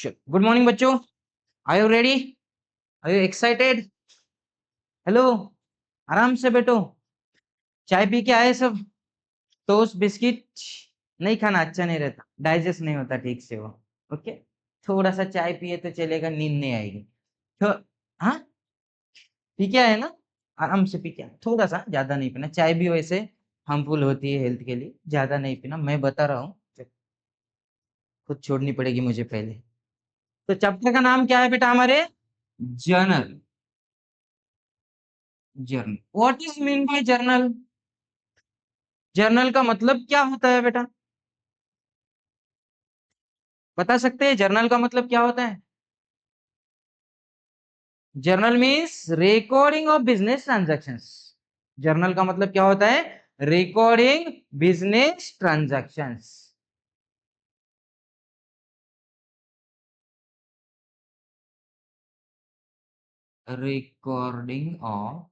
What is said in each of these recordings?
Good morning बच्चों, are you ready? Are you excited? Hello, आराम से बैठो। चाय पी के आए सब? टोस्ट बिस्किट नहीं खाना, अच्छा नहीं रहता, डाइजेस्ट नहीं होता ठीक से वो। ओके, थोड़ा सा चाय पिए तो चलेगा, नींद नहीं आएगी तो। हाँ, पी के आए ना, आराम से पी के आए, थोड़ा सा, ज्यादा नहीं पीना। चाय भी वैसे हार्मफुल होती है हेल्थ के लिए, ज्यादा नहीं पीना, मैं बता रहा हूँ। खुद छोड़नी पड़ेगी मुझे पहले। तो चैप्टर का नाम क्या है बेटा हमारे? Journal. Journal, what is mean by journal? Journal का मतलब क्या होता है बेटा? बता सकते हैं जर्नल का मतलब क्या होता है? Journal means recording of business transactions. Journal का मतलब क्या होता है? Recording business transactions. Recording of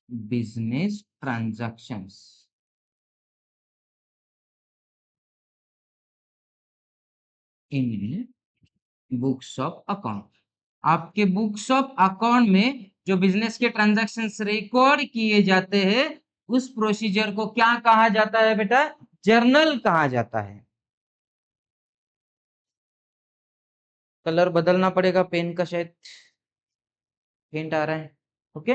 business transactions in books of account. आपके बुक्स ऑफ अकाउंट में जो बिजनेस के ट्रांजैक्शंस रिकॉर्ड किए जाते हैं, उस प्रोसीजर को क्या कहा जाता है बेटा? जर्नल कहा जाता है। कलर बदलना पड़ेगा पेन का, शायद हिंट आ रहा है। Okay,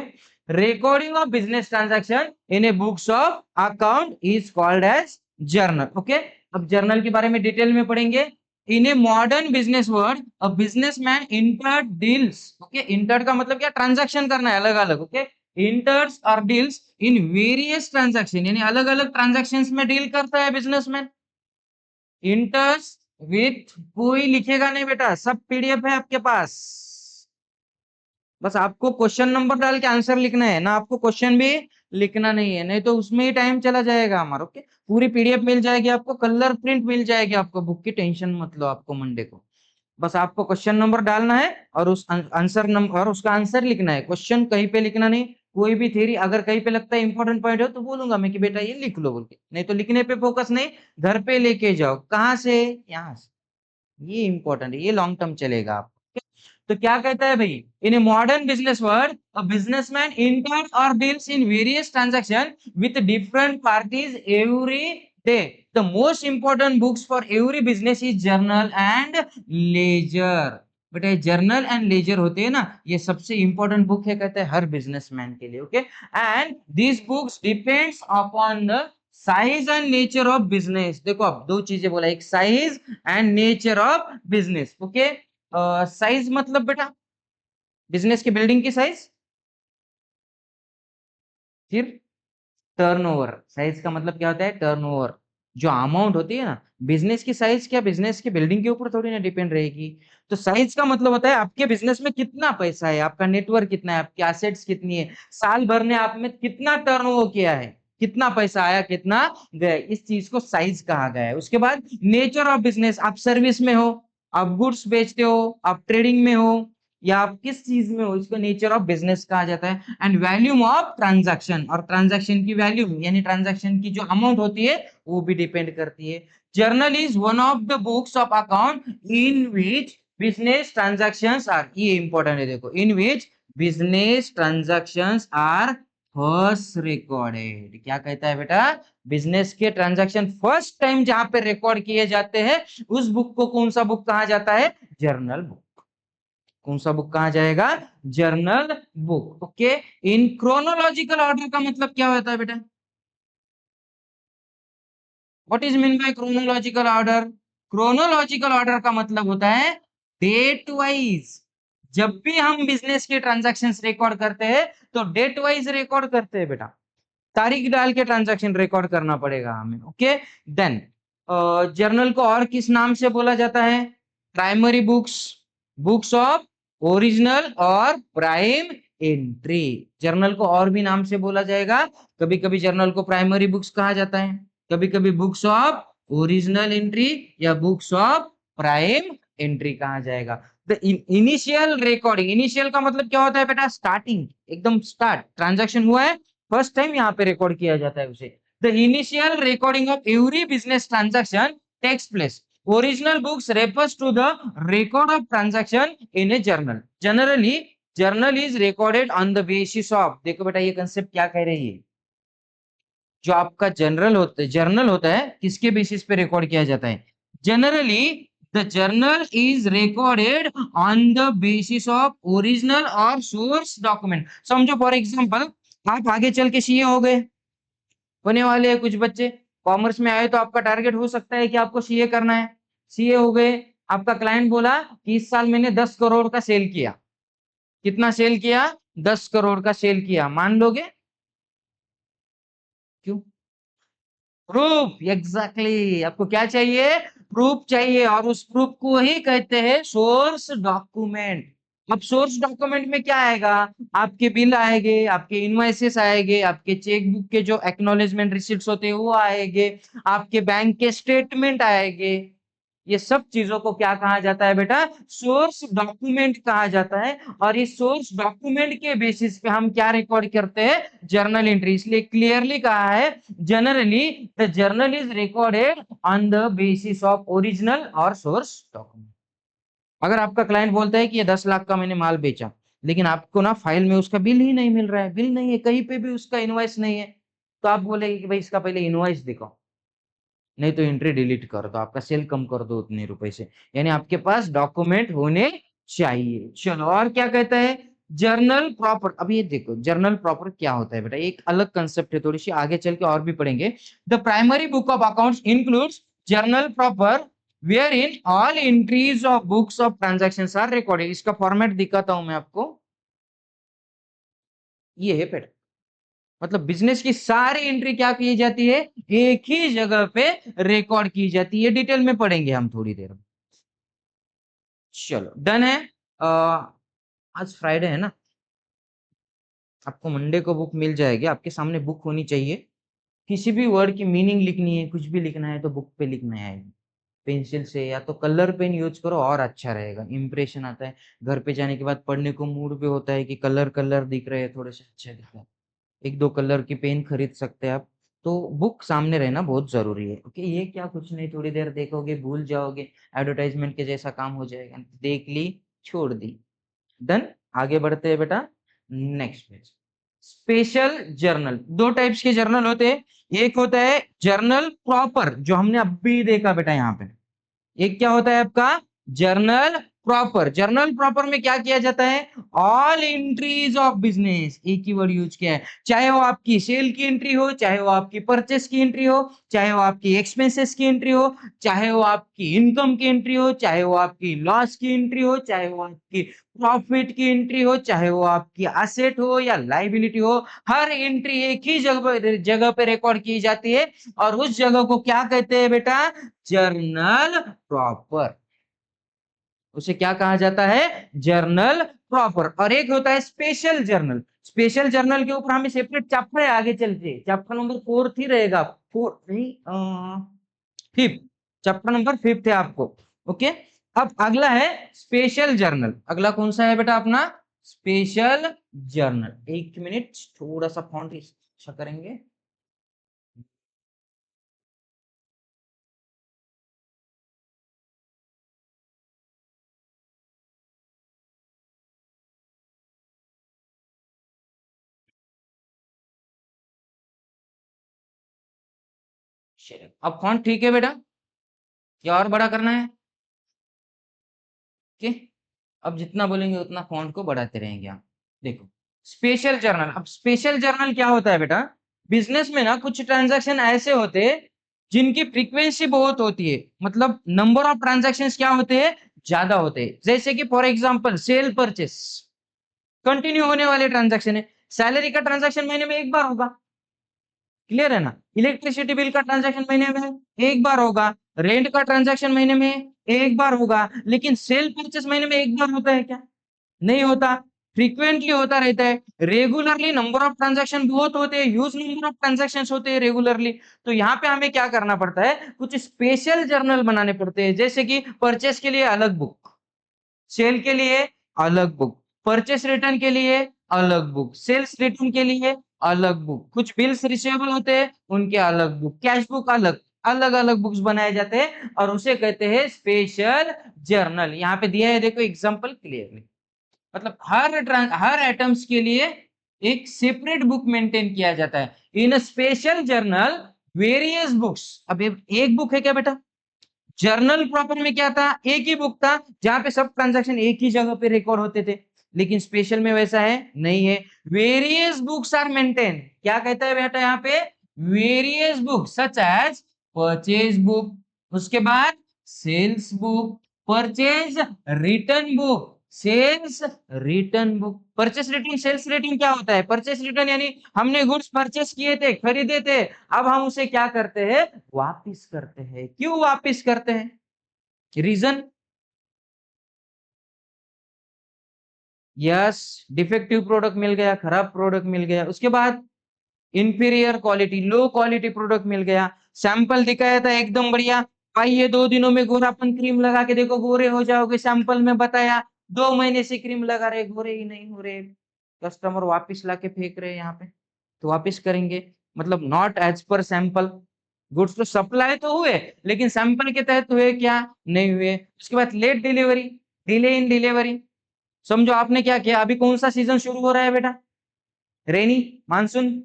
recording of business transaction in a books of account is called as journal. Okay, अब जर्नल के बारे में डिटेल में पढ़ेंगे। In a modern business world a businessman inter deals. Okay, inter का मतलब क्या? ट्रांजैक्शन करना है अलग अलग। ओके, इंटर्स और डील्स इन वेरियस ट्रांजैक्शन, यानी अलग अलग ट्रांजैक्शंस में डील करता है बिजनेसमैन। इंटर्स विथ, कोई लिखेगा नहीं बेटा, सब पीडीएफ है आपके पास। बस आपको क्वेश्चन नंबर डाल के आंसर लिखना है ना, आपको क्वेश्चन भी लिखना नहीं है, नहीं तो उसमें ही टाइम चला जाएगा हमारा। ओके, पूरी पीडीएफ मिल जाएगी आपको, कलर प्रिंट मिल जाएगी आपको, बुक की टेंशन मत लो आपको मंडे को। बस आपको क्वेश्चन नंबर डालना है और उस आंसर नंबर और उसका आंसर लिखना है। क्वेश्चन कहीं पे लिखना नहीं। कोई भी थ्योरी अगर कहीं पे लगता है इंपॉर्टेंट पॉइंट हो तो बोलूंगा मैं कि बेटा ये लिख लो बोल के, नहीं तो लिखने पे फोकस नहीं, घर पे लेके जाओ। कहाँ से? यहाँ से। ये इंपॉर्टेंट है, ये लॉन्ग टर्म चलेगा आप। तो क्या कहता है भाई? In a modern business world a businessman enters और deals in various transaction with different parties every day. The most important books for every business is journal and ledger. बेटा जर्नल एंड लेजर होते हैं ना, ये सबसे important book है कहते हैं हर बिजनेसमैन के लिए। Okay, and these books depends upon the size and nature of business. देखो अब दो चीजें बोला, एक size and nature of business. Okay, size मतलब बेटा बिजनेस की बिल्डिंग की साइज, फिर टर्नओवर। साइज का मतलब क्या होता है? टर्नओवर, जो अमाउंट होती है ना। बिजनेस की साइज क्या बिजनेस की बिल्डिंग के ऊपर थोड़ी ना डिपेंड रहेगी। तो साइज का मतलब होता है आपके बिजनेस में कितना पैसा है, आपका नेटवर्क कितना है, आपकी एसेट्स कितनी है, साल भर ने आप में कितना टर्नओवर किया है, कितना पैसा आया कितना गया, इस चीज को साइज कहा गया है। उसके बाद नेचर ऑफ बिजनेस, आप सर्विस में हो, आप गुड्स बेचते हो, आप ट्रेडिंग में हो, या आप किस चीज में हो, इसको नेचर ऑफ बिजनेस कहा जाता है। एंड वैल्यूम ऑफ ट्रांजैक्शन, और ट्रांजैक्शन की वैल्यू यानी ट्रांजैक्शन की जो अमाउंट होती है वो भी डिपेंड करती है। Journal is one of the books of account in which business transactions are, ये इंपॉर्टेंट है देखो, in which business transactions are first recorded. क्या कहता है बेटा? बिजनेस के ट्रांजैक्शन फर्स्ट टाइम जहां पे रिकॉर्ड किए जाते हैं, उस बुक को कौन सा बुक कहा जाता है? Journal book. कौन सा बुक कहा जाएगा? Journal book. Okay, in chronological order का मतलब क्या होता है बेटा? What is mean by chronological order? Chronological order का मतलब होता है डेट वाइज। जब भी हम बिजनेस के ट्रांजैक्शंस रिकॉर्ड करते हैं तो डेट वाइज रिकॉर्ड करते हैं बेटा, तारीख डाल के ट्रांजैक्शन रिकॉर्ड करना पड़ेगा हमें। ओके, देन जर्नल को और किस नाम से बोला जाता है? Primary books, books of original और प्राइम एंट्री। जर्नल को और भी नाम से बोला जाएगा, कभी कभी जर्नल को प्राइमरी बुक्स कहा जाता है, कभी कभी बुक्स ऑफ ओरिजिनल एंट्री या बुक्स ऑफ प्राइम एंट्री कहा जाएगा। द इनिशियल रिकॉर्डिंग, इनिशियल का मतलब क्या होता है बेटा? स्टार्टिंग, एकदम स्टार्ट, ट्रांजैक्शन हुआ है फर्स्ट टाइम यहाँ पे रिकॉर्ड किया जाता है उसे। The initial recording of every business transaction takes place. Original books refers to the record of transaction in a journal. Generally, journal is recorded on the basis of, देखो बेटा ये concept क्या कह रही है, जो आपका जर्नल होता है किसके बेसिस पे रिकॉर्ड किया जाता है, generally the journal is recorded on the basis of original और सोर्स डॉक्यूमेंट। समझो फॉर एग्जांपल आप आगे चल के सीए हो गए, होने वाले हैं कुछ बच्चे, कॉमर्स में आए तो आपका टारगेट हो सकता है कि आपको सीए करना है, सीए हो गए, आपका क्लाइंट बोला कि इस साल मैंने 10 करोड़ का सेल किया, कितना सेल किया, 10 करोड़ का सेल किया, मान लोगे? क्यों? प्रूफ, एग्जैक्टली, आपको क्या चाहिए, प्रूफ चाहिए, और उस प्रूफ को ही कहते हैं सोर्स डॉक्यूमेंट। अब सोर्स डॉक्यूमेंट में क्या आएगा, आपके बिल आएंगे, आपके इनवॉइसेस आएंगे, आपके चेकबुक के जो एक्नॉलेजमेंट रिसीट्स होते हैं वो आएंगे, आपके बैंक के स्टेटमेंट आएंगे, ये सब चीजों को क्या कहा जाता है बेटा, सोर्स डॉक्यूमेंट कहा जाता है। और इस सोर्स डॉक्यूमेंट के बेसिस पे हम क्या रिकॉर्ड करते हैं, जर्नल एंट्री। इसलिए क्लियरली कहा है, generally the journal is recorded on the basis of original और सोर्स डॉक्यूमेंट। अगर आपका क्लाइंट बोलता है कि ये 10 लाख का मैंने माल बेचा, लेकिन आपको ना फाइल में उसका बिल ही नहीं मिल रहा है, बिल नहीं है कहीं पे भी, उसका इनवॉइस नहीं है, तो आप बोलेंगे कि भाई इसका पहले इनवॉइस दिखाओ, नहीं तो एंट्री डिलीट कर दो, आपका सेल कम कर दो उतने रुपए से। यानी आपके पास डॉक्यूमेंट होने चाहिए। चलो और क्या कहता है, जर्नल प्रॉपर। अब ये देखो जर्नल प्रॉपर क्या होता है बेटा, एक अलग कंसेप्ट है, थोड़ी सी आगे चल के और भी पढ़ेंगे। The primary book of accounts includes journal proper where in all entries of books of transactions are recorded. इसका फॉर्मेट दिखाता हूं मैं आपको, ये है बेटा, मतलब बिजनेस की सारी एंट्री क्या की जाती है, एक ही जगह पे रिकॉर्ड की जाती है। डिटेल में पढ़ेंगे हम थोड़ी देर में। चलो डन है। आज फ्राइडे है ना, आपको मंडे को बुक मिल जाएगी, आपके सामने बुक होनी चाहिए। किसी भी वर्ड की मीनिंग लिखनी है, कुछ भी लिखना है तो बुक पे लिखना है, पेंसिल से, या तो कलर पेन यूज करो और अच्छा रहेगा, इंप्रेशन आता है। घर पे जाने के बाद पढ़ने को मूड पे होता है कि कलर कलर दिख रहे हैं, थोड़े से अच्छे दिख रहे हैं, एक दो कलर की पेन खरीद सकते हैं आप। तो बुक सामने रहना बहुत जरूरी है। ओके, ये क्या कुछ नहीं, थोड़ी देर देखोगे भूल जाओगे, एडवर्टाइजमेंट के जैसा काम हो जाएगा, देख ली छोड़ दी। डन, आगे बढ़ते हैं बेटा, नेक्स्ट पेज। स्पेशल जर्नल, दो टाइप्स के जर्नल होते हैं। एक होता है जर्नल प्रॉपर, जो हमने अभी देखा बेटा यहाँ पे। एक क्या होता है आपका, जर्नल प्रॉपर। जर्नल प्रॉपर में क्या किया जाता है, ऑल एंट्रीज ऑफ बिजनेस, एक ही वर्ड यूज किया है, चाहे वो आपकी सेल की एंट्री हो, चाहे वो आपकी परचेस की एंट्री हो, चाहे वो आपकी एक्सपेंसेस की एंट्री हो, चाहे वो आपकी इनकम की एंट्री हो, चाहे वो आपकी लॉस की एंट्री हो, चाहे वो आपकी प्रॉफिट की एंट्री हो, चाहे वो आपकी एसेट हो या लाइबिलिटी हो, हर एंट्री एक ही जगह जगह पे रिकॉर्ड की जाती है। और उस जगह को क्या कहते हैं बेटा, जर्नल प्रॉपर। उसे क्या कहा जाता है, जर्नल प्रॉपर। और एक होता है स्पेशल जर्नल। स्पेशल जर्नल के ऊपर हमें सेपरेट चैप्टर है, आगे चलते चैप्टर नंबर 4 ही रहेगा, 4 नहीं, 5th, चैप्टर नंबर 5 है आपको। ओके, अब अगला है स्पेशल जर्नल। अगला कौन सा है बेटा अपना, स्पेशल जर्नल। एक मिनट, थोड़ा सा फॉन्ट अच्छा करेंगे। चलो अब फॉन्ट ठीक है बेटा, या और बड़ा करना है? ओके, अब जितना बोलेंगे उतना फॉन्ट को बढ़ाते रहेंगे आप। देखो स्पेशल जर्नल, अब स्पेशल जर्नल क्या होता है बेटा, बिजनेस में ना कुछ ट्रांजैक्शन ऐसे होते हैं जिनकी फ्रीक्वेंसी बहुत होती है, मतलब नंबर ऑफ ट्रांजैक्शंस क्या होते हैं, ज्यादा होते हैं। जैसे कि for example sale purchase, continue होने वाले ट्रांजैक्शन है। सैलरी का ट्रांजैक्शन महीने में एक बार होगा, क्लियर है ना। इलेक्ट्रिसिटी बिल का ट्रांजैक्शन महीने में एक बार होगा, रेंट का ट्रांजैक्शन महीने में एक बार होगा, लेकिन सेल परचेस महीने में एक बार होता है क्या, नहीं होता, फ्रीक्वेंटली होता रहता है। रेगुलरली नंबर ऑफ ट्रांजैक्शन बहुत होते हैं, ह्यूज नंबर ऑफ ट्रांजैक्शन होते हैं रेगुलरली। तो यहाँ पे हमें क्या करना पड़ता है, कुछ स्पेशल जर्नल बनाने पड़ते हैं। जैसे कि परचेस के लिए अलग बुक, सेल के लिए अलग बुक, परचेस रिटर्न के लिए अलग बुक, सेल्स रिटर्न के लिए अलग बुक, कुछ बिल्स रिसीवेबल होते हैं उनके अलग बुक, कैश बुक अलग। अलग अलग बुक्स बनाए जाते हैं और उसे कहते हैं स्पेशल जर्नल। यहाँ पे दिया है देखो एग्जांपल क्लियरली, मतलब हर आइटम्स के लिए एक सेपरेट बुक मेंटेन किया जाता है। इन स्पेशल जर्नल वेरियस बुक्स, अब एक बुक है क्या बेटा, जर्नल प्रॉपर में क्या था, एक ही बुक था जहां पे सब ट्रांजैक्शन एक ही जगह पे रिकॉर्ड होते थे, लेकिन स्पेशल में वैसा है नहीं है। वेरियस बुक्स आर मेंटेन, क्या कहता है बेटा यहाँ पे, various book such as purchase book, उसके बाद sales book, purchase return book, sales return book. Purchase return sales return क्या होता है, परचेस रिटर्न यानी हमने गुड्स परचेस किए थे, खरीदे थे, अब हम उसे क्या करते हैं, वापिस करते हैं। क्यों वापिस करते हैं, रीजन, यस डिफेक्टिव प्रोडक्ट मिल गया, खराब प्रोडक्ट मिल गया, उसके बाद inferior quality low quality product मिल गया, सैंपल दिखाया था एकदम बढ़िया, आइए 2 दिनों में गोरापन क्रीम लगा के देखो गोरे हो जाओगे, सैंपल में बताया, 2 महीने से क्रीम लगा रहे गोरे ही नहीं हो रहे, कस्टमर वापिस लाके फेंक रहे हैं यहाँ पे, तो वापिस करेंगे, मतलब not as per sample. Goods तो सप्लाई तो हुए लेकिन सैंपल के तहत हुए क्या, नहीं हुए। उसके बाद late delivery, delay in delivery, समझो आपने क्या किया, अभी कौन सा सीजन शुरू हो रहा है बेटा, रेनी, मानसून।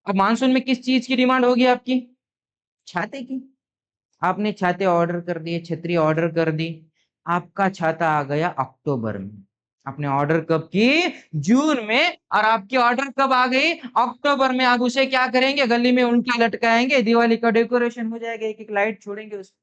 अब मानसून में किस चीज की डिमांड होगी आपकी, छाते की, आपने छाते ऑर्डर कर दिए, छतरी ऑर्डर कर दी, आपका छाता आ गया अक्टूबर में, आपने ऑर्डर कब की, जून में, और आपकी ऑर्डर कब आ गई, अक्टूबर में। आप उसे क्या करेंगे, गली में उल्टा लटकाएंगे, दिवाली का डेकोरेशन हो जाएगा, एक एक लाइट छोड़ेंगे उस,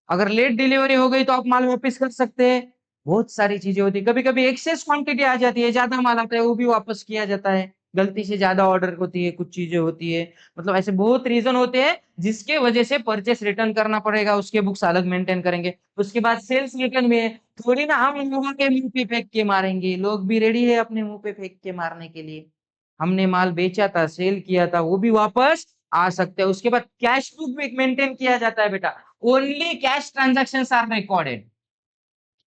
अगर लेट डिलीवरी हो गई तो आप माल वापस कर सकते हैं। बहुत सारी चीजें होती है, कभी कभी एक्सेस क्वांटिटी आ जाती है, ज्यादा माल आता है वो भी वापस किया जाता है, गलती से ज्यादा ऑर्डर होती है, कुछ चीजें होती है, मतलब ऐसे बहुत रीजन होते हैं जिसके वजह से परचेस रिटर्न करना पड़ेगा, उसके बुक्स अलग मेंटेन करेंगे। उसके बाद सेल्स रिटर्न में थोड़ी ना हम लोगों के मुंह पे फेंक के मारेंगे, लोग भी रेडी है अपने मुंह पे फेंक के मारने के लिए, हमने माल बेचा था, सेल किया था, वो भी वापस आ सकते हैं। उसके बाद कैश बुक भी मेंटेन किया जाता है बेटा, only cash transactions are recorded.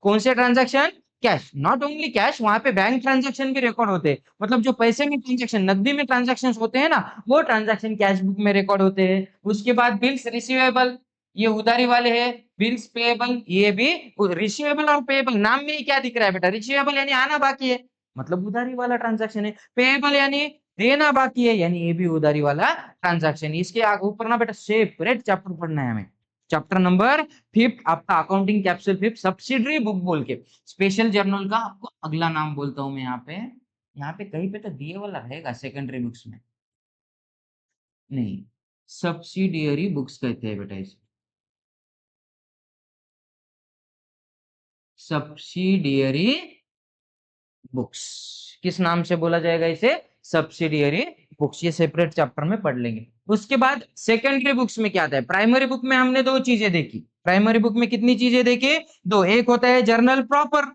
कौन से transaction, cash, not only cash, वहां पे बैंक ट्रांजैक्शन भी रिकॉर्ड होते हैं, मतलब जो पैसे में ट्रांजैक्शन, नकदी में ट्रांजैक्शन होते हैं ना, वो ट्रांजैक्शन कैश बुक में रिकॉर्ड होते हैं। उसके बाद बिल्स रिसीवेबल, ये उधारी वाले हैं, बिल्स पेएबल, ये भी रिसीवेबल और पेएबल, नाम में ही क्या दिख रहा है बेटा, रिसीवेबल यानी आना बाकी है, मतलब उधारी वाला ट्रांजैक्शन है, पेएबल यानी देना बाकी है, यानी ये भी उधारी वाला ट्रांजैक्शन। इसके ऊपर ना बेटा सेपरेट चैप्टर पढ़ना है हमें, चैप्टर नंबर 5 आपका अकाउंटिंग कैप्सूल 5 सब्सिडरी बुक बोल के, स्पेशल जर्नल का आपको अगला नाम बोलता हूं मैं यहाँ पे कहीं पे तो दिए वाला रहेगा सेकेंडरी बुक्स में, नहीं, सब्सिडियरी बुक्स कहते हैं बेटा इसे, सब्सिडियरी बुक्स, किस नाम से बोला जाएगा इसे, सब्सिडियरी बुक्स, ये सेपरेट चैप्टर में पढ़ लेंगे। उसके बाद सेकेंडरी बुक्स में क्या आता है, प्राइमरी बुक में हमने 2 चीजें देखी, प्राइमरी बुक में कितनी चीजें देखी, दो, एक होता है जर्नल प्रॉपर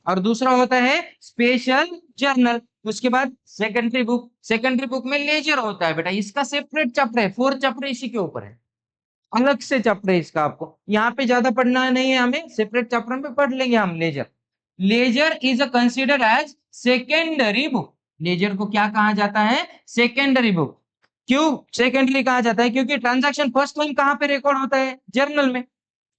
और दूसरा होता है स्पेशल जर्नल। उसके बाद सेकेंडरी बुक, सेकेंडरी बुक में लेजर होता है बेटा, इसका सेपरेट चैप्टर है, 4 चैप्टर इसी के ऊपर है, अलग से चैप्टर है इसका, आपको यहाँ पे ज्यादा पढ़ना नहीं है हमें, सेपरेट चैप्टर में पढ़ लेंगे हम ledger. Ledger is considered as secondary book, ledger को क्या कहा जाता है, सेकेंडरी बुक। क्यों सेकेंडरी कहा जाता है, क्योंकि ट्रांजैक्शन फर्स्ट टाइम कहां पे रिकॉर्ड होता है, जर्नल में,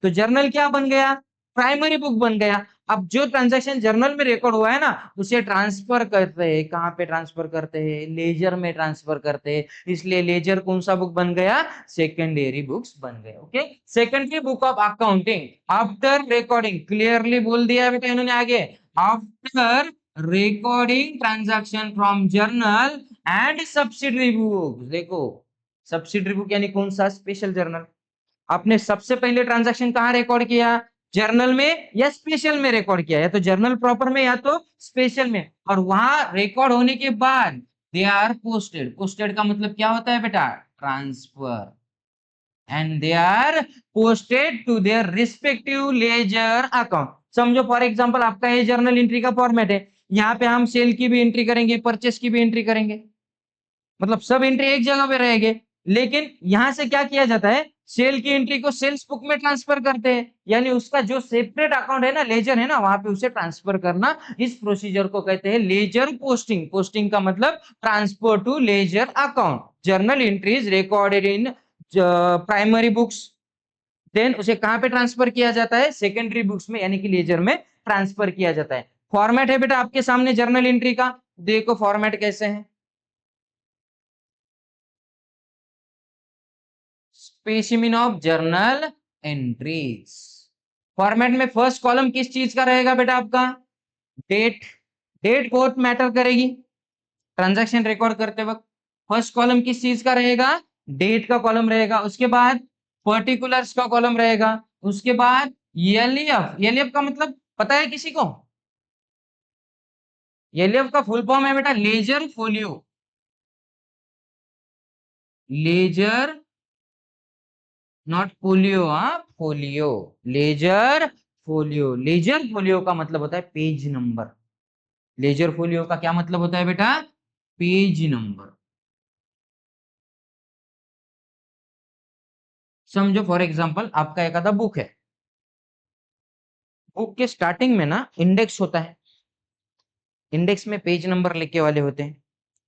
तो जर्नल क्या बन गया, प्राइमरी बुक बन गया। अब जो ट्रांजैक्शन जर्नल में रिकॉर्ड हुआ है ना, उसे ट्रांसफर करते हैं, कहां पे ट्रांसफर करते हैं, लेजर में ट्रांसफर करते हैं, इसलिए लेजर कौन सा बुक बन गया, सेकेंडरी बुक्स बन गए। Okay, secondary book of accounting after recording, clearly बोल दिया है बेटा इन्होंने आगे, after recording transaction from journal and subsidiary book. देखो सब्सिडरी बुक यानी कौन सा, स्पेशल जर्नल, आपने सबसे पहले ट्रांजैक्शन कहाँ रिकॉर्ड किया, जर्नल में या स्पेशल में रिकॉर्ड किया, या तो जर्नल प्रॉपर में या तो स्पेशल में, और वहां रिकॉर्ड होने के बाद दे आर पोस्टेड, पोस्टेड का मतलब क्या होता है बेटा, transfer, and they are posted to their respective ledger account. समझो फॉर एग्जांपल आपका ये जर्नल एंट्री का फॉर्मेट है, यहाँ पे हम सेल की भी एंट्री करेंगे, परचेस की भी एंट्री करेंगे, मतलब सब एंट्री एक जगह पे रहेंगे, लेकिन यहां से क्या किया जाता है, सेल की एंट्री को सेल्स बुक में ट्रांसफर करते हैं, यानी उसका जो सेपरेट अकाउंट है ना, लेजर है ना, वहां पे उसे ट्रांसफर करना, इस प्रोसीजर को कहते हैं लेजर पोस्टिंग। पोस्टिंग का मतलब transfer to ledger account, journal entries recorded in primary books, then उसे कहां पे ट्रांसफर किया जाता है, सेकेंडरी बुक्स में यानी कि लेजर में ट्रांसफर किया जाता है। फॉर्मेट है बेटा आपके सामने जर्नल एंट्री का, देखो फॉर्मेट कैसे है। Specimen of journal entries. Format में फर्स्ट कॉलम किस चीज का रहेगा बेटा आपका, डेट। डेट बहुत मैटर करेगी ट्रांजैक्शन रिकॉर्ड करते वक्त। फर्स्ट कॉलम किस चीज का रहेगा, डेट का कॉलम रहेगा। उसके बाद पर्टिकुलर्स का कॉलम रहेगा। उसके बाद एलईएफ, एलईएफ का मतलब पता है किसी को, एलईएफ का फुल फॉर्म है बेटा ledger folio. Ledger not polio, हाँ folio, ledger folio. Ledger folio का मतलब होता है पेज नंबर। लेजर फोलियो का क्या मतलब होता है बेटा, पेज नंबर। समझो फॉर एग्जांपल आपका एक आधा बुक है, बुक के स्टार्टिंग में ना इंडेक्स होता है, इंडेक्स में पेज नंबर लिखे वाले होते हैं।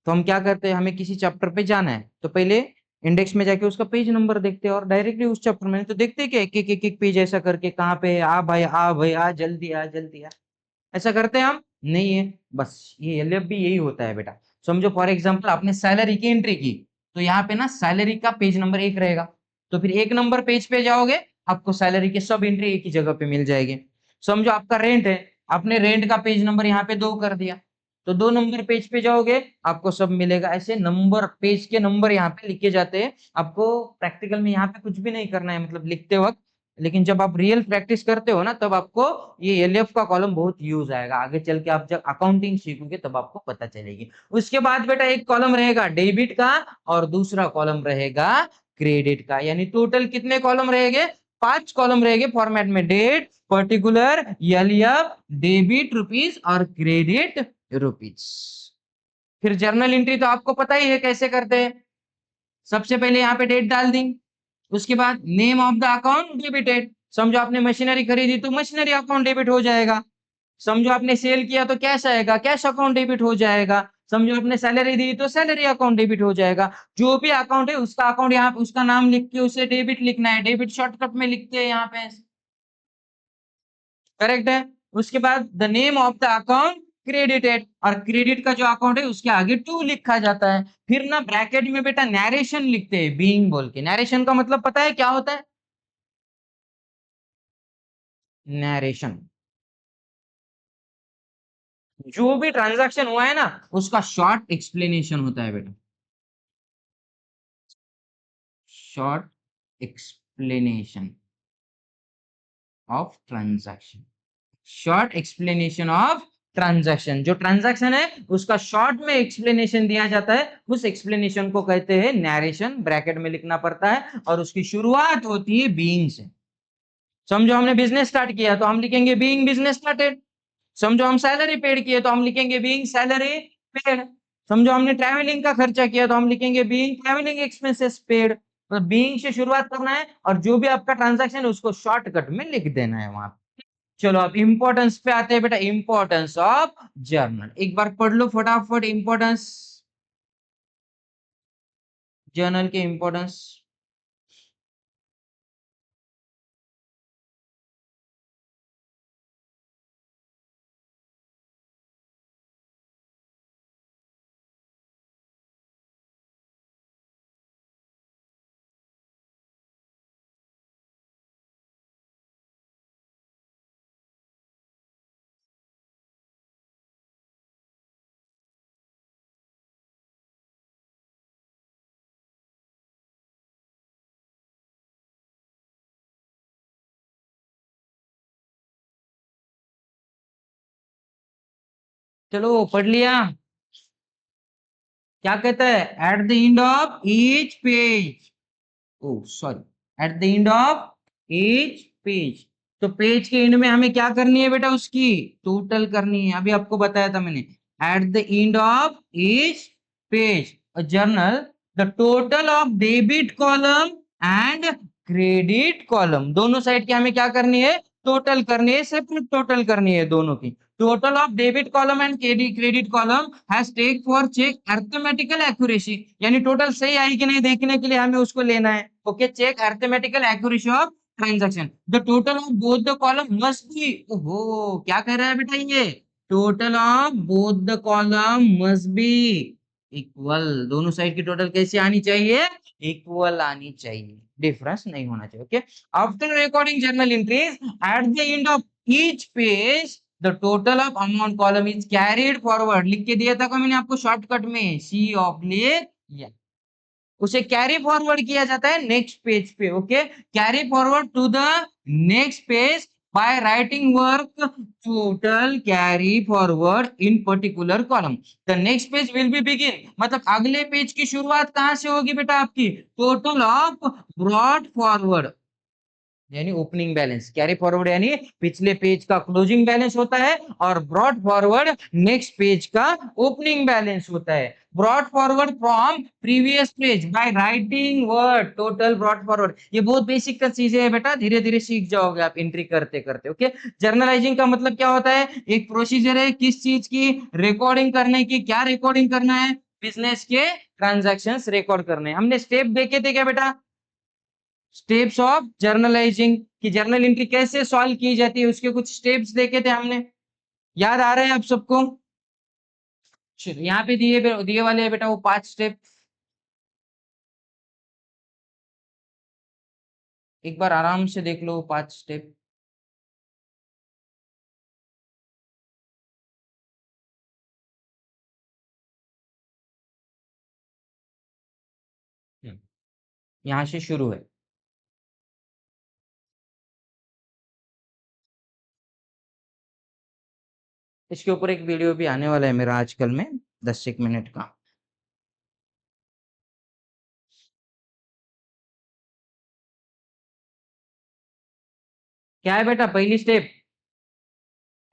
तो हम क्या करते हैं, हमें किसी चैप्टर पे जाना है तो पहले इंडेक्स में जाके उसका पेज नंबर देखते हैं और डायरेक्टली उस चैप्टर में तो देखते हैं कि एक एक एक एक पेज ऐसा करके कहाँ पे है, आ भाई आ भाई आ जल्दी आ जल्दी आ, ऐसा करते हैं हम नहीं है। बस ये एलएफ भी यही होता है बेटा। समझो फॉर एग्जांपल आपने सैलरी की एंट्री की, तो यहाँ पे ना सैलरी का पेज नंबर 1 रहेगा, तो फिर 1 नंबर पेज पे जाओगे आपको सैलरी की सब एंट्री एक ही जगह पे मिल जाएगी। समझो आपका रेंट है, आपने रेंट का पेज नंबर यहाँ पे 2 कर दिया, तो 2 नंबर पेज पे जाओगे आपको सब मिलेगा। ऐसे नंबर पेज के नंबर यहाँ पे लिखे जाते हैं। आपको प्रैक्टिकल में यहाँ पे कुछ भी नहीं करना है मतलब लिखते वक्त, लेकिन जब आप रियल प्रैक्टिस करते हो ना तब आपको ये एलएफ का कॉलम बहुत यूज आएगा। आगे चल के आप जब अकाउंटिंग सीखोगे तब आपको पता चलेगी। उसके बाद बेटा एक कॉलम रहेगा डेबिट का और दूसरा कॉलम रहेगा क्रेडिट का, यानी टोटल कितने कॉलम रहेंगे, 5 कॉलम रहेंगे फॉर्मेट में, date, particular, LF, debit rupees और क्रेडिट रुपीस। फिर जर्नल एंट्री तो आपको पता ही है कैसे करते हैं। सबसे पहले यहाँ पे डेट डाल दी, उसके बाद name of the account debited. समझो आपने मशीनरी खरीदी तो मशीनरी अकाउंट डेबिट हो जाएगा। समझो आपने सेल किया तो कैश आएगा, कैश अकाउंट डेबिट हो जाएगा। समझो आपने सैलरी दी तो सैलरी अकाउंट डेबिट हो जाएगा। जो भी अकाउंट है उसका अकाउंट यहाँ पे उसका नाम लिख के उसे डेबिट लिखना है, डेबिट शॉर्टकट में लिखते हैं यहाँ पे, करेक्ट है। उसके बाद the name of the account credited, और क्रेडिट का जो अकाउंट है उसके आगे टू लिखा जाता है। फिर ना ब्रैकेट में बेटा नरेशन लिखते हैं, बीइंग बोल के। नरेशन का मतलब पता है क्या होता है, नरेशन, जो भी ट्रांजैक्शन हुआ है ना उसका शॉर्ट एक्सप्लेनेशन होता है बेटा, short explanation of transaction. Short explanation of transaction, जो ट्रांजैक्शन है उसका शॉर्ट में एक्सप्लेनेशन दिया जाता है, उस एक्सप्लेनेशन को कहते हैं नरेशन। ब्रैकेट में लिखना पड़ता है और उसकी शुरुआत होती है बीइंग से। समझो हमने बिजनेस स्टार्ट किया तो हम लिखेंगे बीइंग बिजनेस स्टार्टेड। समझो हम सैलरी पेड किए तो हम लिखेंगे बीइंग सैलरी पेड। समझो हमने ट्रैवलिंग का खर्चा किया तो हम लिखेंगे बीइंग ट्रैवलिंग एक्सपेंसेस पेड। तो बीइंग से शुरुआत करना है और जो भी आपका ट्रांजैक्शन है उसको शॉर्टकट में लिख देना है वहां। चलो अब इंपॉर्टेंस पे आते हैं बेटा, इंपॉर्टेंस ऑफ जर्नल एक बार पढ़ लो फटाफट। इंपॉर्टेंस, जर्नल के इंपॉर्टेंस। चलो पढ़ लिया। क्या कहता है, at the end of each page, oh sorry, at the end of each page, तो पेज के एंड में हमें क्या करनी है बेटा, उसकी टोटल करनी है। अभी आपको बताया था मैंने, eight the end of each page journal the total of debit column and credit column, दोनों साइड की हमें क्या करनी है, टोटल करनी है, सेपरेट टोटल करनी है दोनों की। Total of debit column and credit column has take for check arithmetical accuracy, यानी टोटल सही आई कि नहीं देखने के लिए हमें उसको लेना है। Okay, check arithmetical accuracy of transaction. The total of both the column must be, ओहो क्या कह रहा है बेटा ये, total of both the column must be equal, दोनों साइड की टोटल कैसी आनी चाहिए, इक्वल आनी चाहिए, डिफरेंस नहीं होना चाहिए। Okay, after recording journal entries eight the end of each page the total of amount column is carried forward, लिख के दिया था को मैंने आपको शॉर्टकट में, सी ऑब्लिक या, उसे कैरी फॉरवर्ड किया जाता है नेक्स्ट पेज पे। Okay, carry forward to the next page by writing work total carry forward in particular column, the next page will be begin, मतलब अगले पेज की शुरुआत कहां से होगी बेटा आपकी, टोटल ऑफ ब्रॉट फॉरवर्ड यानी ओपनिंग बैलेंस, कैरी फॉरवर्ड यानी पिछले पेज का क्लोजिंग बैलेंस होता है और ब्रॉट फॉरवर्ड नेक्स्ट पेज का ओपनिंग बैलेंस होता है। Brought forward from previous page by writing word total brought forward, ये बहुत बेसिक का चीजें है बेटा, धीरे धीरे सीख जाओगे आप एंट्री करते करते। ओके, जर्नलाइजिंग का मतलब क्या होता है, एक प्रोसीजर है किस चीज की, रिकॉर्डिंग करने की, क्या रिकॉर्डिंग करना है, बिजनेस के ट्रांजैक्शंस रिकॉर्ड करने हैं। हमने स्टेप देखे थे क्या बेटा, स्टेप्स ऑफ जर्नलाइजिंग की, जर्नल एंट्री कैसे सॉल्व की जाती है उसके कुछ स्टेप्स देखे थे हमने, याद आ रहे हैं आप सबको। यहाँ पे दिए दिए वाले है बेटा वो 5 स्टेप, एक बार आराम से देख लो 5 स्टेप। यहाँ से शुरू है, इसके ऊपर एक वीडियो भी आने वाला है मेरा आजकल में 10 मिनट का। क्या है बेटा पहली स्टेप,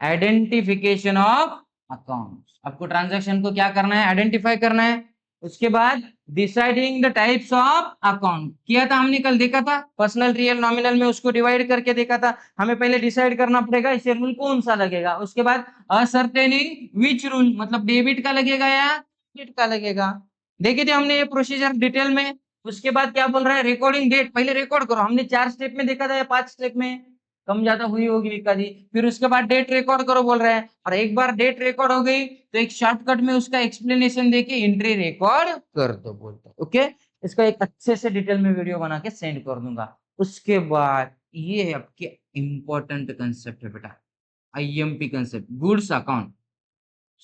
आइडेंटिफिकेशन ऑफ अकाउंट, आपको ट्रांजैक्शन को क्या करना है, आइडेंटिफाई करना है। उसके बाद deciding the types of account, किया था हमने कल, देखा था पर्सनल रियल नॉमिनल में, उसको डिवाइड करके देखा था। हमें पहले डिसाइड करना पड़ेगा इसे रूल कौन सा लगेगा, उसके बाद असर्टेनिंग विच रूल, मतलब डेबिट का लगेगा या क्रेडिट का लगेगा, देखे थे हमने ये प्रोसीजर डिटेल में। उसके बाद क्या बोल रहा है, रिकॉर्डिंग डेट, पहले रिकॉर्ड करो, हमने 4 स्टेप में देखा था या 5 स्टेप में, कम ज्यादा हुई होगी विका जी। फिर उसके बाद डेट रिकॉर्ड करो बोल रहा है, और एक बार डेट रिकॉर्ड हो गई तो एक शॉर्टकट में उसका एक्सप्लेनेशन देके एंट्री रिकॉर्ड कर दो बोलते। ओके, इसका एक अच्छे से डिटेल में वीडियो बना के सेंड कर दूंगा। उसके बाद ये है आपके इंपॉर्टेंट कंसेप्ट है बेटा, आईएमपी कंसेप्ट, गुड्स अकाउंट।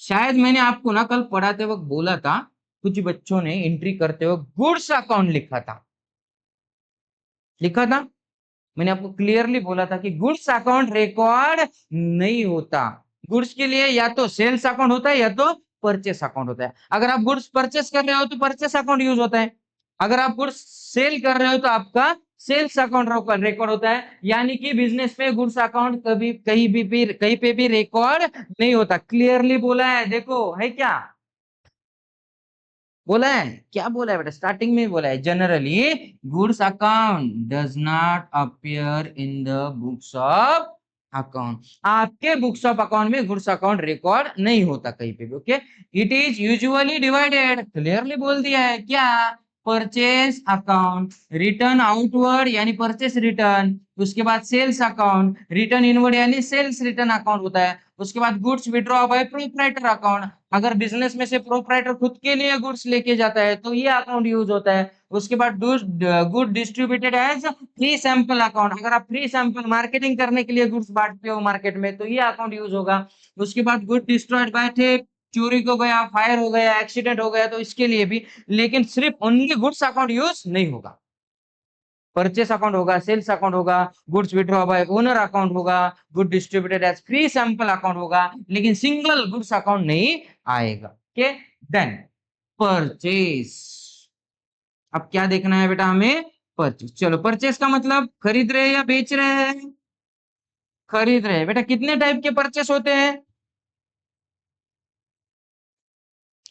शायद मैंने आपको ना कल पढ़ाते वक्त बोला था, कुछ बच्चों ने एंट्री करते वक्त गुड्स अकाउंट लिखा था, लिखा था, मैंने आपको क्लियरली बोला था कि गुड्स अकाउंट रिकॉर्ड नहीं होता, गुड्स के लिए या तो सेल्स अकाउंट होता है या तो परचेस अकाउंट होता है। अगर आप गुड्स परचेस कर रहे हो तो परचेस अकाउंट यूज होता है, अगर आप गुड्स सेल कर रहे हो तो आपका सेल्स अकाउंट रिकॉर्ड होता है, यानी कि बिजनेस में गुड्स अकाउंट कभी कहीं पे भी रिकॉर्ड नहीं होता। क्लियरली बोला है, देखो है क्या बोला है, क्या बोला है बेटा, स्टार्टिंग में बोला है generally goods account does not appear in the books of account, आपके बुक्स ऑफ अकाउंट में गुड्स अकाउंट रिकॉर्ड नहीं होता कहीं पे भी। Okay, it is usually divided, clearly बोल दिया है क्या, परचेस अकाउंट, रिटर्न आउटवर्ड यानी परचेस रिटर्न, उसके बाद सेल्स अकाउंट, रिटर्न इनवर्ड यानी सेल्स रिटर्न अकाउंट होता है, उसके बाद goods withdraw by proprietor account, अगर बिजनेस में से प्रोप्राइटर खुद के लिए गुड्स लेके जाता है तो ये अकाउंट यूज होता है। उसके बाद good distributed as free sample account, अगर आप फ्री सैंपल मार्केटिंग करने के लिए गुड्स बांटते हो मार्केट में तो ये अकाउंट यूज होगा। उसके बाद गुड डिस्ट्रॉयड बाय थेफ्ट, चोरी हो गया, फायर हो गया, एक्सीडेंट हो गया तो इसके लिए भी, लेकिन सिर्फ ओनली गुड्स अकाउंट यूज नहीं होगा। परचेस अकाउंट होगा, सेल्स अकाउंट होगा, goods withdraw by owner account होगा, good distributed as free sample account होगा, लेकिन सिंगल गुड्स अकाउंट नहीं आएगा। ओके, देन परचेस, अब क्या देखना है बेटा हमें, परचेस। चलो परचेस का मतलब खरीद रहे हैं या बेच रहे हैं, खरीद रहे हैं बेटा। कितने टाइप के परचेस होते हैं,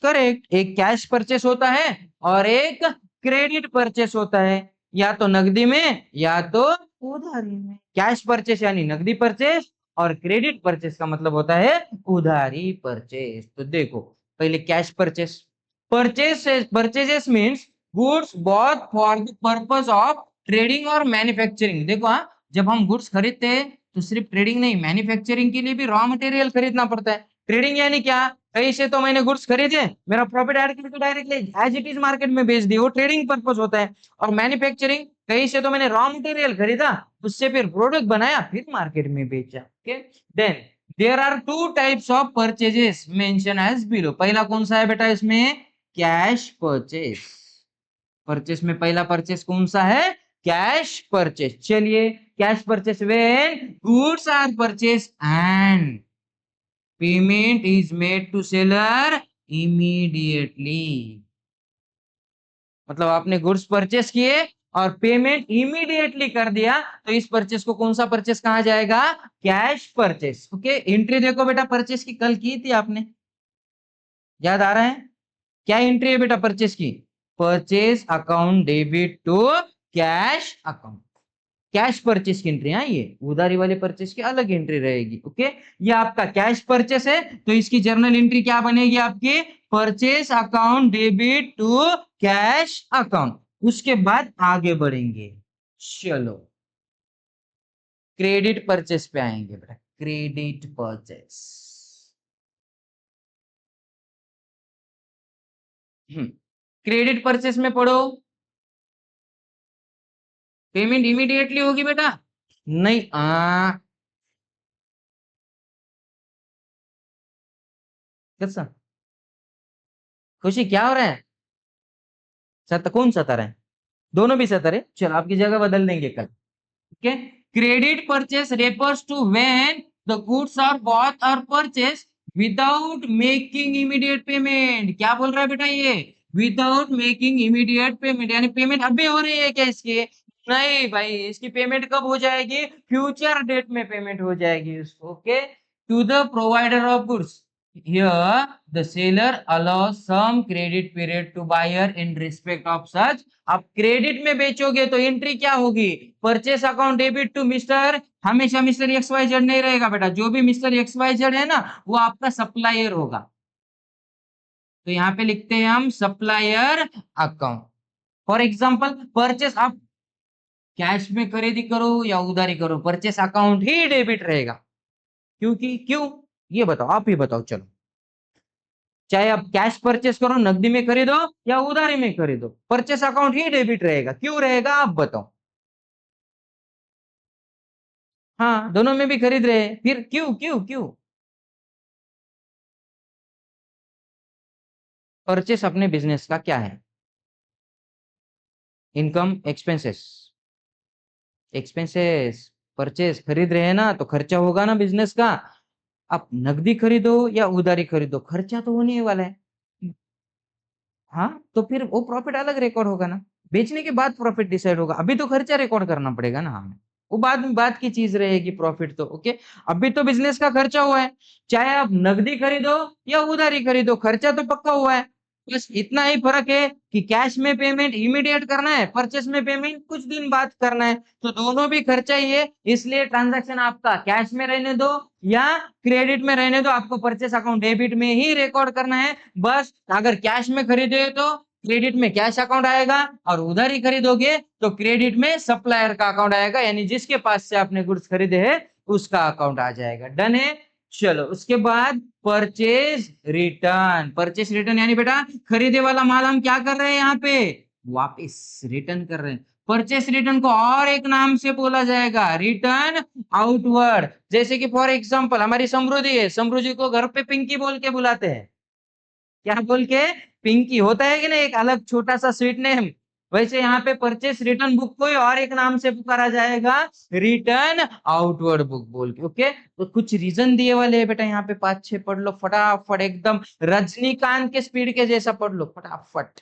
करेक्ट, एक कैश परचेस होता है और एक क्रेडिट परचेस होता है, या तो नकदी में या तो उधारी में। कैश परचेस यानी नकदी परचेस, और क्रेडिट परचेस का मतलब होता है उधारी परचेस। तो देखो पहले cash purchase, purchases means goods bought for the purpose of trading और मैन्युफैक्चरिंग। देखो हाँ, जब हम गुड्स खरीदते हैं तो सिर्फ ट्रेडिंग नहीं, मैन्युफैक्चरिंग के लिए भी रॉ मटेरियल खरीदना पड़ता है। ट्रेडिंग यानी क्या, कहीं से तो मैंने गुड्स खरीदे, मेरा प्रॉफिट ऐड करके directly as it is market में बेच दिए, वो ट्रेडिंग पर्पस होता है। और मैन्युफैक्चरिंग, कहीं से तो मैंने रॉ मटेरियल खरीदा, उससे फिर प्रोडक्ट बनाया, फिर मार्केट में बेचा। Okay, then there are two types of purchases mention as below. पहला कौन सा है बेटा इसमें, कैश परचेस। परचेस में पहला परचेस कौन सा है, कैश परचेस। चलिए, cash purchase when goods are purchase and payment is made to seller immediately. मतलब आपने गुड्स परचेस किए और पेमेंट इमीडिएटली कर दिया, तो इस परचेस को कौन सा परचेस कहा जाएगा, कैश परचेस। ओके, एंट्री देखो बेटा, परचेस की कल की थी आपने, याद आ रहा है, क्या एंट्री है बेटा परचेस की, purchase account debit to cash account. Cash purchase की एंट्री, हाँ, ये उधारी वाले परचेस की अलग एंट्री रहेगी। ओके, ये आपका कैश परचेस है, तो इसकी जर्नल एंट्री क्या बनेगी आपकी, purchase account debit to cash account. उसके बाद आगे बढ़ेंगे, चलो क्रेडिट परचेस पे आएंगे बेटा, क्रेडिट परचेस। क्रेडिट परचेस में पढ़ो, पेमेंट इमीडिएटली होगी बेटा, नहीं कैसा, खुशी क्या हो रहा है, कौन सता रहा है, दोनों भी सतर है, चलो आपकी जगह बदल देंगे कल। Okay, credit purchase refers to when the goods are bought और purchase without making immediate payment. क्या बोल रहा है बेटा ये, विदाउट मेकिंग इमीडिएट पेमेंट, यानी पेमेंट अभी हो रही है क्या इसकी, नहीं भाई, इसकी पेमेंट कब हो जाएगी, फ्यूचर डेट में पेमेंट हो जाएगी उसको। Okay, to the provider of goods, here the seller allows some credit period to buyer in respect of such। आप क्रेडिट में बेचोगे तो एंट्री क्या होगी, purchase account debit to mister, हमेशा मिस्टर एक्स वाई जेड नहीं रहेगा बेटा, जो भी मिस्टर एक्स वाई जेड है ना, वो आपका सप्लायर होगा। तो यहाँ पे लिखते हैं हम supplier account. For example purchase, आप कैश में खरीदी करो या उधारी करो, परचेस अकाउंट ही डेबिट रहेगा। क्योंकि क्यों, ये बताओ, आप ही बताओ चलो, चाहे आप कैश परचेस करो, नकदी में खरीदो या उधारी में खरीदो, परचेस अकाउंट ही डेबिट रहेगा। क्यों रहेगा आप बताओ, हाँ दोनों में भी खरीद रहे हैं, फिर क्यों क्यों क्यों, परचेस अपने बिजनेस का क्या है, इनकम, एक्सपेंसेस, एक्सपेंसेस, परचेस खरीद रहे हैं ना, तो खर्चा होगा ना बिजनेस का। आप नकदी खरीदो या उधारी खरीदो, खर्चा तो होने ही वाला है। हाँ, तो फिर वो प्रॉफिट अलग रिकॉर्ड होगा ना, बेचने के बाद प्रॉफिट डिसाइड होगा, अभी तो खर्चा रिकॉर्ड करना पड़ेगा ना हमें, वो बाद में बात की चीज रहेगी प्रॉफिट तो। ओके, अभी तो बिजनेस का खर्चा हुआ है, चाहे आप नकदी खरीदो या उधारी खरीदो, खर्चा तो पक्का हुआ है। बस इतना ही फर्क है कि कैश में पेमेंट इमीडिएट करना है, परचेस में पेमेंट कुछ दिन बाद करना है, तो दोनों भी खर्चा ही है। इसलिए ट्रांजैक्शन आपका कैश में रहने दो या क्रेडिट में रहने दो, आपको परचेस अकाउंट डेबिट में ही रिकॉर्ड करना है। बस अगर कैश में खरीदे तो क्रेडिट में कैश अकाउंट आएगा, और उधारी खरीदोगे तो क्रेडिट में सप्लायर का अकाउंट आएगा, यानी जिसके पास से आपने गुड्स खरीदे हैं उसका अकाउंट आ जाएगा। डन है, चलो उसके बाद परचेज रिटर्न। परचेज रिटर्न यानी बेटा खरीदे वाला माल हम क्या कर रहे हैं यहाँ पे, वापस रिटर्न कर रहे हैं। परचेस रिटर्न को और एक नाम से बोला जाएगा, रिटर्न आउटवर्ड। जैसे कि फॉर एग्जांपल हमारी समृद्धि है, समृद्धि को घर पे पिंकी बोल के बुलाते हैं, क्या बोल के, पिंकी होता है कि नहीं, एक अलग छोटा सा स्वीट नेम। वैसे यहाँ पे परचेस रिटर्न बुक को और एक नाम से पुकारा जाएगा, रिटर्न आउटवर्ड बुक बोल के। ओके, तो कुछ रीजन दिए वाले है बेटा, यहाँ पे 5-6 पढ़ लो फटाफट, एकदम रजनीकांत के स्पीड के जैसा पढ़ लो फटाफट।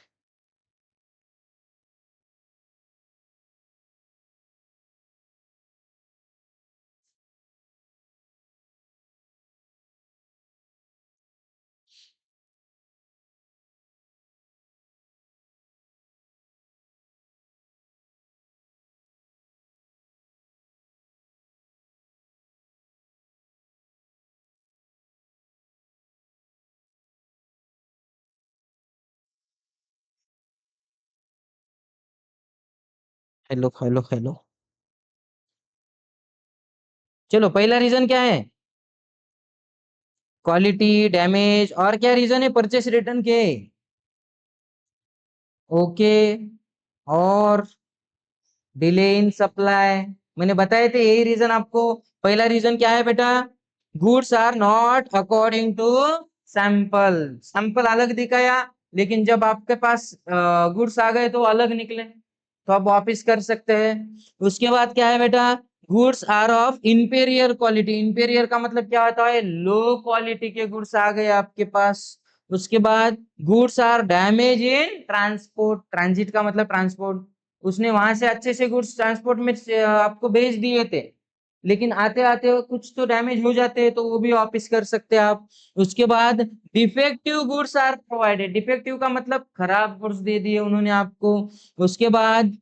Hello hello hello. चलो पहला रीजन क्या है? Quality damage. और क्या रीजन है परचेस रिटर्न के? ओके। और डिले इन सप्लाई। मैंने बताए थे यही रीजन आपको। पहला रीजन क्या है बेटा? Goods are not according to sample. Sample अलग दिखाया, लेकिन जब आपके पास गुड्स आ गए तो अलग निकले, तो आप वापस कर सकते हैं। उसके बाद क्या है बेटा? Goods are of inferior quality. Inferior का मतलब क्या होता है? लो क्वालिटी के गुड्स आ गए आपके पास। उसके बाद goods are damage in transport. Transit का मतलब ट्रांसपोर्ट। उसने वहां से अच्छे से गुड्स ट्रांसपोर्ट में आपको भेज दिए थे, लेकिन आते आते कुछ तो डैमेज हो जाते हैं, तो वो भी वापस कर सकते हैं आप। उसके बाद defective goods are provided. Defective का मतलब खराब गुड्स दे दिए उन्होंने आपको। उसके बाद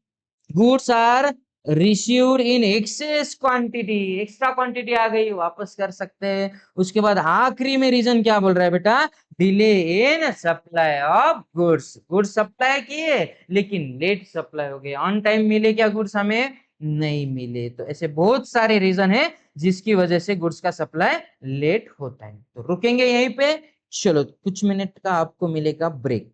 goods are received in excess quantity. Extra quantity आ गई, वापस कर सकते हैं। उसके बाद आखिरी में रीजन क्या बोल रहा है बेटा? Delay in supply of goods. Goods supply किए लेकिन लेट सप्लाई हो गए। ऑन टाइम मिले क्या गुड्स? हमें नहीं मिले। तो ऐसे बहुत सारे रीजन है जिसकी वजह से गुड्स का सप्लाई लेट होता है। तो रुकेंगे यहीं पे। चलो कुछ मिनट का आपको मिलेगा ब्रेक।